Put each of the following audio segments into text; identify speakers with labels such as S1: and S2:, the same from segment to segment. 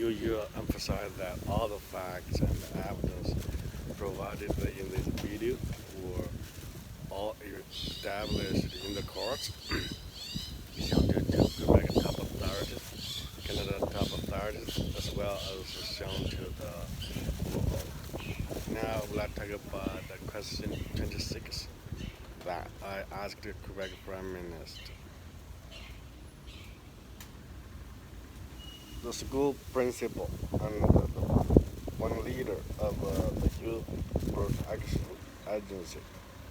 S1: you emphasize that all the facts and the evidence provided in this video were all established in the courts, shown to Quebec top authorities, Canada top authorities, as well as shown to the world. Now let's talk about the question 26 that I asked the Quebec Prime Minister. The school principal and one leader of the youth protection agency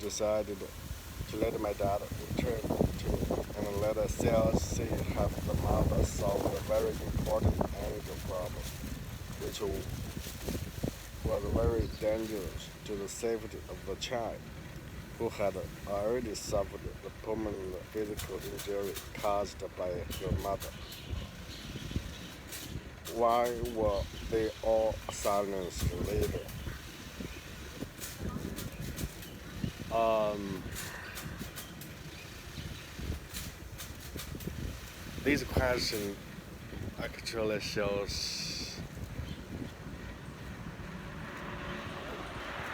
S1: decided to let my daughter return to me and let a CLSC have the mother solve a very important anger problem, which was very dangerous to the safety of the child, who had already suffered the permanent physical injury caused by her mother. Why were they all silenced later? This question actually shows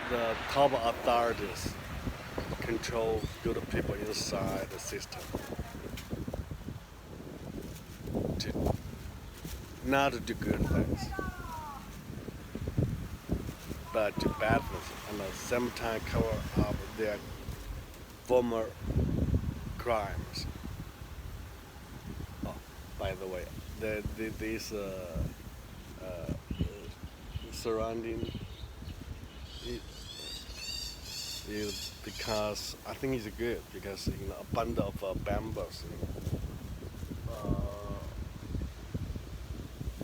S1: the top authorities control good people inside the system to not do good things, but do bad things, and at the same time cover up their former crimes. Oh, by the way, this surrounding is because I think it's good because a bundle of bamboos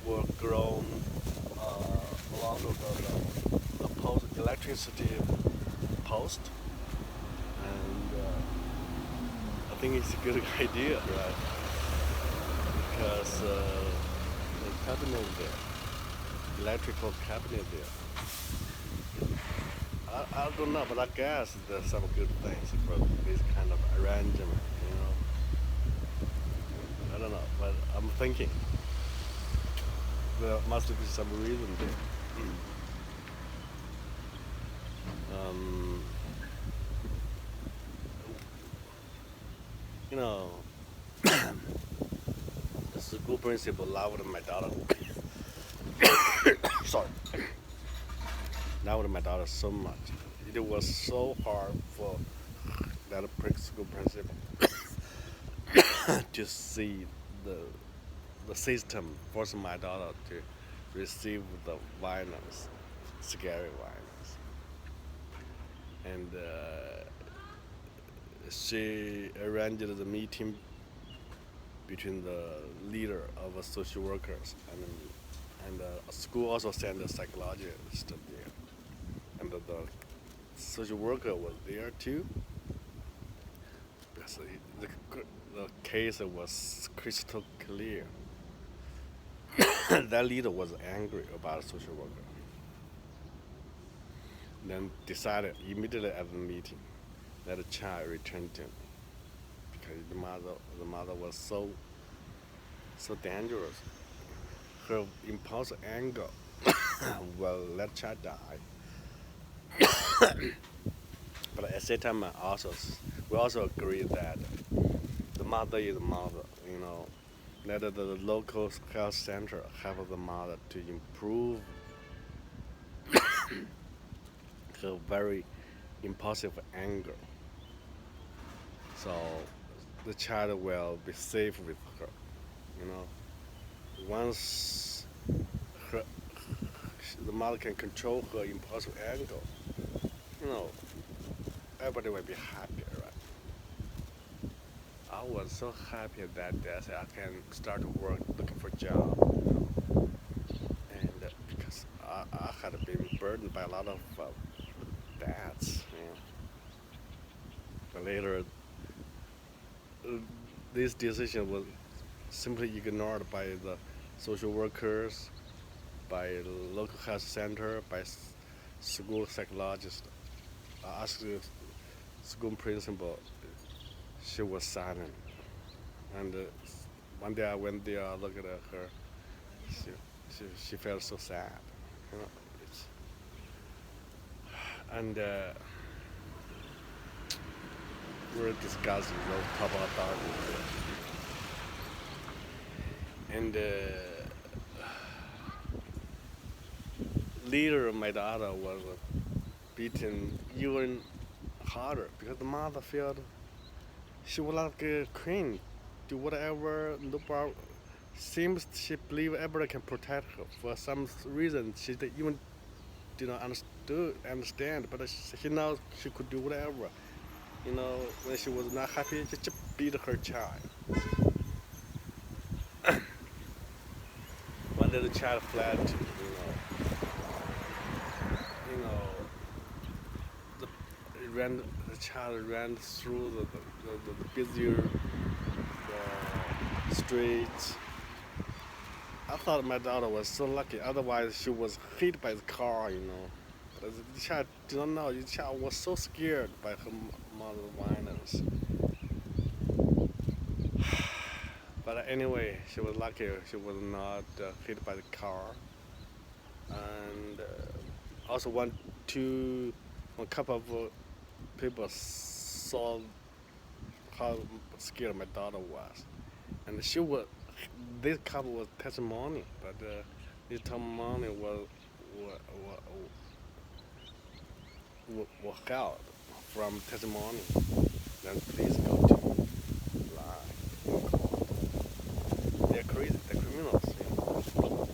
S1: were grown along the post, electricity post, and I think it's a good idea, right? Because the cabinet there, electrical cabinet there. I don't know, but I guess there's some good things for this kind of arrangement, I don't know, but I'm thinking there must be some reason there. The school principal loved my daughter. Sorry. Loved my daughter so much. It was so hard for that school principal to see the system forcing my daughter to receive the violence, scary violence. And she arranged the meeting between the leader of social workers and the school also sent a psychologist there. And the social worker was there too, because the case was crystal clear. That leader was angry about the social worker. Then decided immediately at the meeting that the child return to him, because the mother was so dangerous. Her impulsive anger will let child die. But at the same time, we also agree that the mother is the mother. Let the local health center have the mother to improve her very impulsive anger, so the child will be safe with her. Once the mother can control her impulsive anger, everybody will be happy, right? I was so happy that day I said I can start to work, looking for a job, and because I had been burdened by a lot of debts, But later, this decision was simply ignored by the social workers, by the local health center, by school psychologist. I asked the school principal. She was silent. And one day I went there, I looked at her. She felt so sad, you know. It's, and we were discussing those couple of thoughts, and later my daughter was beaten even harder because the mother felt she was like a queen, do whatever, no problem. Seems she believed everybody can protect her. For some reason, she even did not understand, but she knows she could do whatever. You know, when she was not happy, she just beat her child. One day the child fled, you know, the, the child ran through the busier streets. I thought my daughter was so lucky. Otherwise, she was hit by the car, you know. But the child did not know. The child was so scared by her mother's violence. But anyway, she was lucky. She was not hit by the car. And also, one couple of people saw how scared my daughter was, and this couple was testimony, but this testimony was held from testimony. Then please go to lie in court. They're crazy, they're criminals, you know.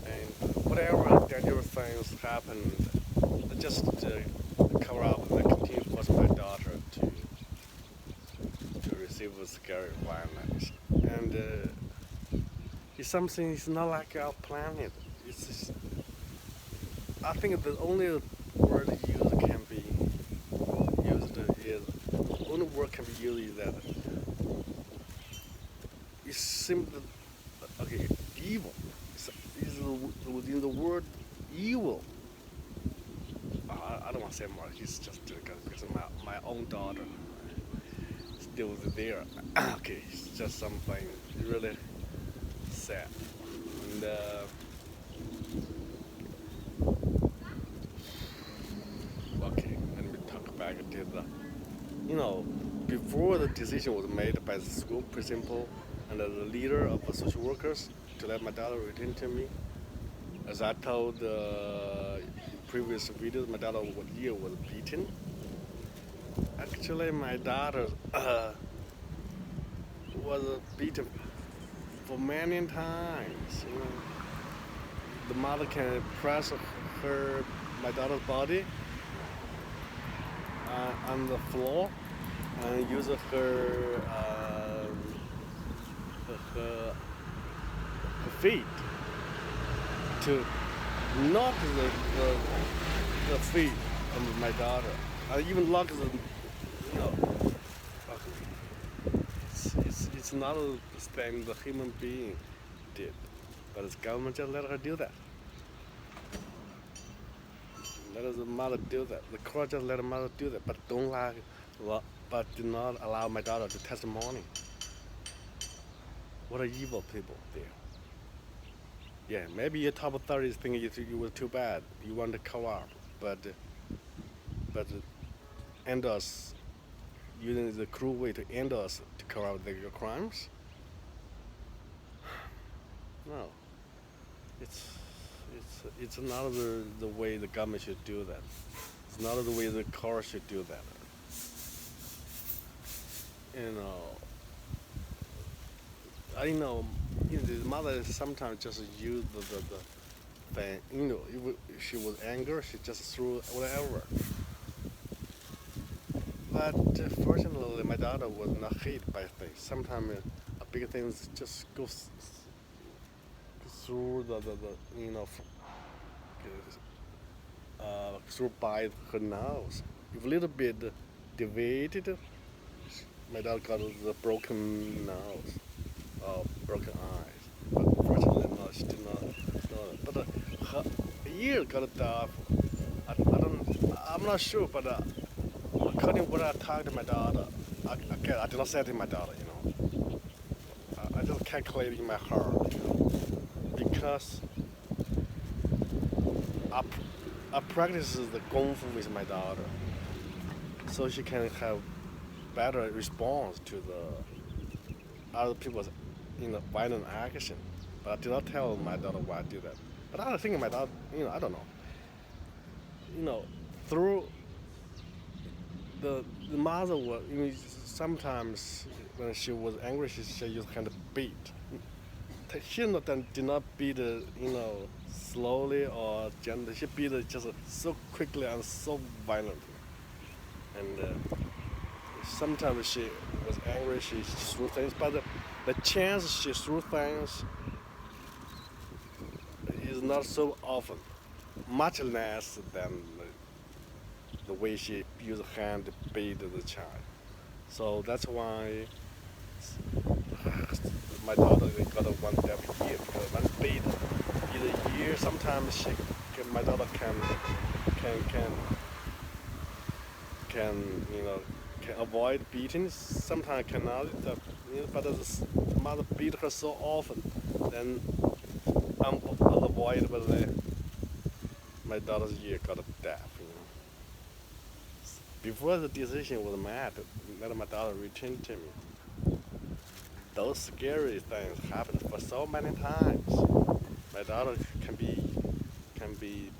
S1: And whatever dangerous things happened, just cover up and continue to force my daughter to receive a scary violence. And it's something, it's not like our planet. It's just, I think the only word used can be used is, only word can be used is that it seems that, okay, evil is within the word evil. I don't want to say more. It's just because my own daughter still there. Okay, it's just something really sad. And okay, let me talk back to the, you know, before the decision was made by the school principal and the leader of the social workers to let my daughter return to me. As I told previous videos, my daughter was beaten. Actually, my daughter was beaten for many times. You know, the mother can press my daughter's body on the floor and use her feet to knock the feet of my daughter. I even lock the, you know, it's not a thing the human being did, but the government just let her do that. Let the mother do that. The court just let the mother do that, but but did not allow my daughter to testimony. What are evil people there? Yeah, maybe your top authorities think you were too bad. You want to cover up, but end us using the cruel way to end us to cover up your crimes. No, it's not the way the government should do that. It's not the way the court should do that. You know, I know, the mother sometimes just used the thing. You know, if she was angry, she just threw whatever. But fortunately, my daughter was not hit by things. Sometimes a big thing just goes through the you know, through by her nose. If a little bit deviated, my daughter got the broken nose. Broken eyes. But fortunately, no, she did not know that. But her ear got off. I'm not sure, but according to what I talked to my daughter, I did not say to my daughter, you know. I just calculate in my heart, because I practice the kung fu with my daughter, so she can have better response to the other people's violent action. But I did not tell my daughter why I do that. But I think my daughter, I don't know, you know, through the mother was, sometimes when she was angry, she used kind of beat. She did not beat it, slowly or gently. She beat it just so quickly and so violently. And sometimes she was angry, she threw things, but the chance she threw things is not so often, much less than the way she used hand to beat the child. So that's why my daughter got a one every year, because one beat either year. Sometimes my daughter can can can avoid beating. Sometimes cannot. But the mother beat her so often, then unavoidably my daughter's ear got deaf. Before the decision was made, let my daughter return to me. Those scary things happened for so many times. My daughter can be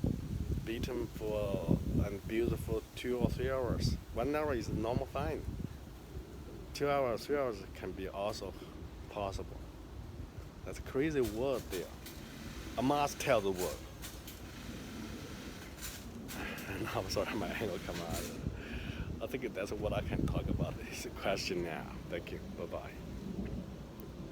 S1: beaten for and abused for 2 or 3 hours. 1 hour is a normal thing. 2 hours, 3 hours can be also possible. That's a crazy word there. I must tell the word. And I'm sorry, my angle come out. I think that's what I can talk about this question now. Thank you. Bye bye.